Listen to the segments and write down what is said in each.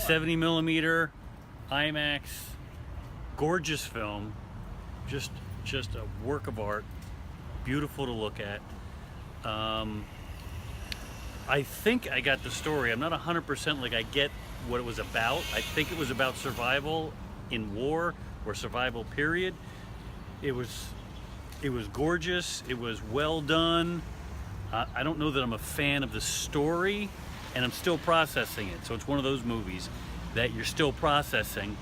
70 millimeter IMAX, gorgeous film, just a work of art, beautiful to look at. I think I got the story. I'm not 100% like I get what it was about. I think it was about survival in war or survival period. It was gorgeous. It was well done. I don't know that I'm a fan of the story, and I'm still processing it. So it's one of those movies that you're still processing,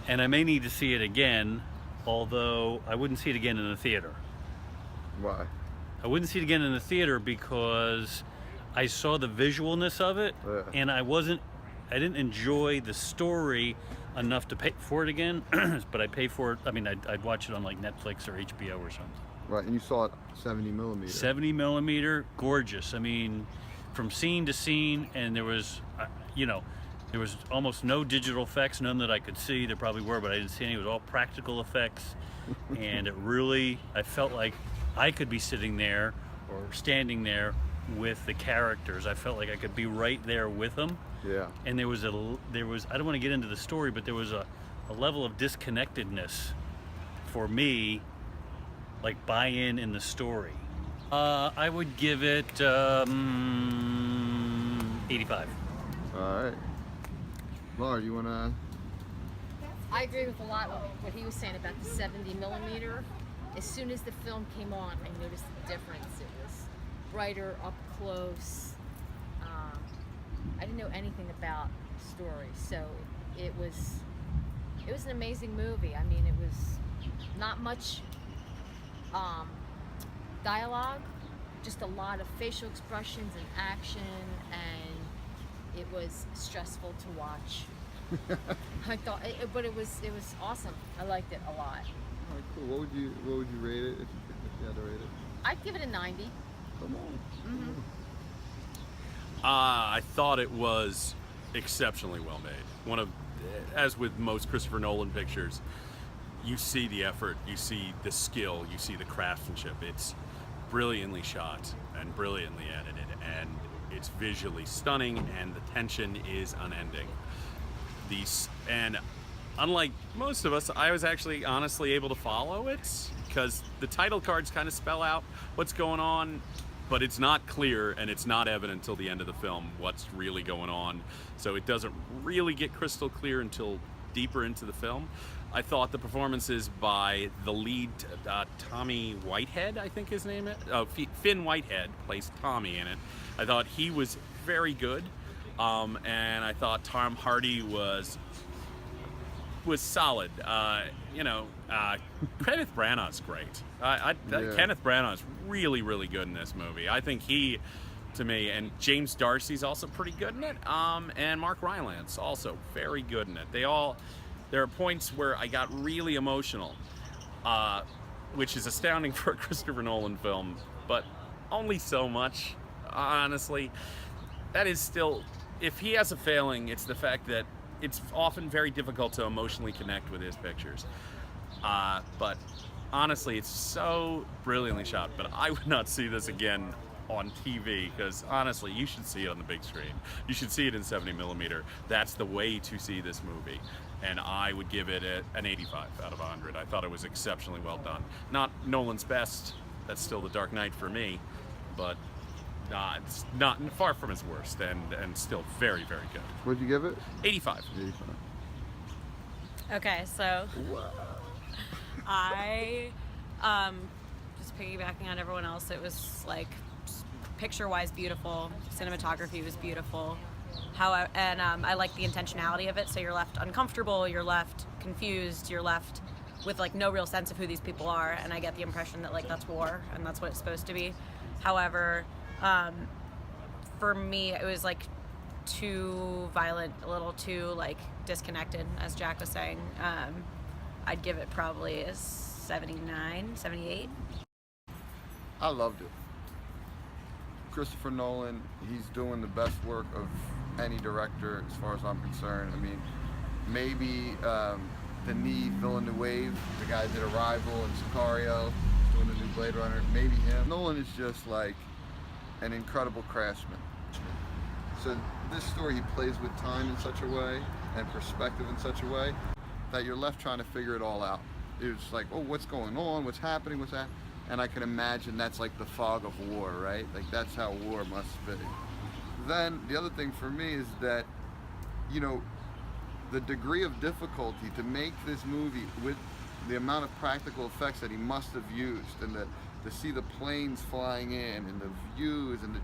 and I may need to see it again, although I wouldn't see it again in the theater. Why? I wouldn't see it again in the theater because I saw the visualness of it, and I didn't enjoy the story enough to pay for it again. But I'd pay for it. I mean, I'd watch it on like Netflix or HBO or something. Right, and you saw it 70 millimeter. 70 millimeter, gorgeous. I mean, from scene to scene, and there was, there was almost no digital effects, none that I could see. There probably were, but I didn't see any. It was all practical effects, and it really, I felt like I could be sitting there or standing there with the characters. I felt like I could be right there with them. Yeah. And there was, I don't want to get into the story, but there was a level of disconnectedness for me, like buy-in in the story. I would give it 85. All right. Laura, you want to? I agree with a lot of what he was saying about the 70 millimeter. As soon as the film came on, I noticed the difference. It was brighter, up close. I didn't know anything about story, so it was an amazing movie. I mean, it was not much dialogue, just a lot of facial expressions and action, and it was stressful to watch. I thought, but it was awesome. I liked it a lot. All right, cool. What would you rate it if you had to rate it? I'd give it a 90. Come on. Mm-hmm. I thought it was exceptionally well made. As with most Christopher Nolan pictures, you see the effort, you see the skill, you see the craftsmanship. It's brilliantly shot and brilliantly edited, and it's visually stunning, and the tension is unending. And unlike most of us, I was actually honestly able to follow it because the title cards kind of spell out what's going on, but it's not clear and it's not evident till the end of the film what's really going on. So it doesn't really get crystal clear until deeper into the film. I thought the performances by the lead, Tommy Whitehead, I think his name is. Finn Whitehead plays Tommy in it. I thought he was very good. And I thought Tom Hardy was solid. Kenneth Branagh's great. Kenneth Branagh's really, really good in this movie. I think he, to me, and James Darcy's also pretty good in it. And Mark Rylance also very good in it. There are points where I got really emotional, which is astounding for a Christopher Nolan film, but only so much, honestly. That is still, if he has a failing, it's the fact that it's often very difficult to emotionally connect with his pictures. But honestly, it's so brilliantly shot, but I would not see this again on TV, because honestly, you should see it on the big screen. You should see it in 70 millimeter. That's the way to see this movie. And I would give it an 85 out of 100. I thought it was exceptionally well done. Not Nolan's best, that's still The Dark Knight for me, but it's not far from his worst, and still very, very good. What'd you give it? 85. 85. Okay, so I just piggybacking on everyone else, it was like picture-wise beautiful, cinematography was beautiful. I like the intentionality of it, so you're left uncomfortable, you're left confused, you're left with like no real sense of who these people are, and I get the impression that like that's war and that's what it's supposed to be. However, for me, it was like too violent, a little too like disconnected, as Jack was saying. I'd give it probably a 79, 78. I loved it. Christopher Nolan, he's doing the best work of any director as far as I'm concerned. I mean, maybe Denis Villeneuve, the guy that did Arrival and Sicario, doing the new Blade Runner, maybe him. Nolan is just like an incredible craftsman. So this story, he plays with time in such a way and perspective in such a way that you're left trying to figure it all out. It's like, oh, what's going on? What's happening? What's that? And I can imagine that's like the fog of war, right? Like that's how war must be. Then the other thing for me is that, you know, the degree of difficulty to make this movie with the amount of practical effects that he must have used, and to see the planes flying in and the views, and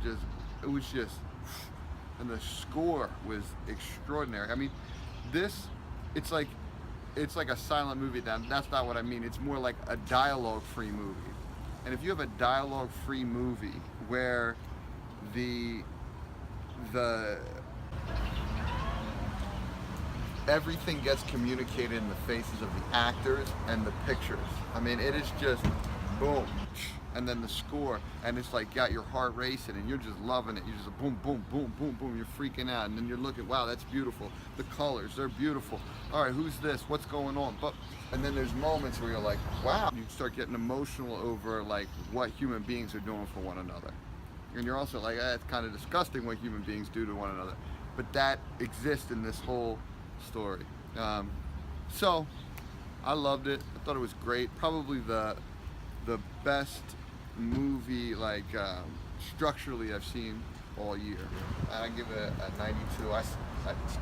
it was just, and the score was extraordinary. I mean, it's like a silent movie. That's not what I mean. It's more like a dialogue-free movie. And if you have a dialogue-free movie where the everything gets communicated in the faces of the actors and the pictures. I mean, it is just boom, and then the score, and it's like got your heart racing, and you're just loving it. You're just boom, boom, boom, boom, boom. You're freaking out, and then you're looking, wow, that's beautiful. The colors, they're beautiful. All right, who's this? What's going on? And then there's moments where you're like, wow. You start getting emotional over like what human beings are doing for one another, and you're also like, it's kind of disgusting what human beings do to one another. But that exists in this whole story. So I loved it. I thought it was great. Probably the best movie, like structurally, I've seen all year. I give it a 92. I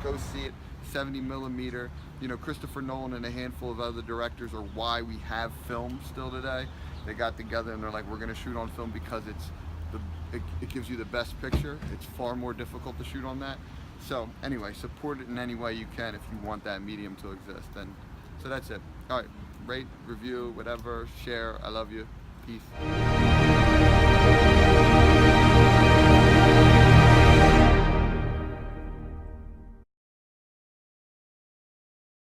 go see it. 70 millimeter. You know, Christopher Nolan and a handful of other directors are why we have film still today. They got together and they're like, we're going to shoot on film because it gives you the best picture. It's far more difficult to shoot on that. So anyway, support it in any way you can if you want that medium to exist. And so that's it. All right, rate, review, whatever, share. I love you. Peace.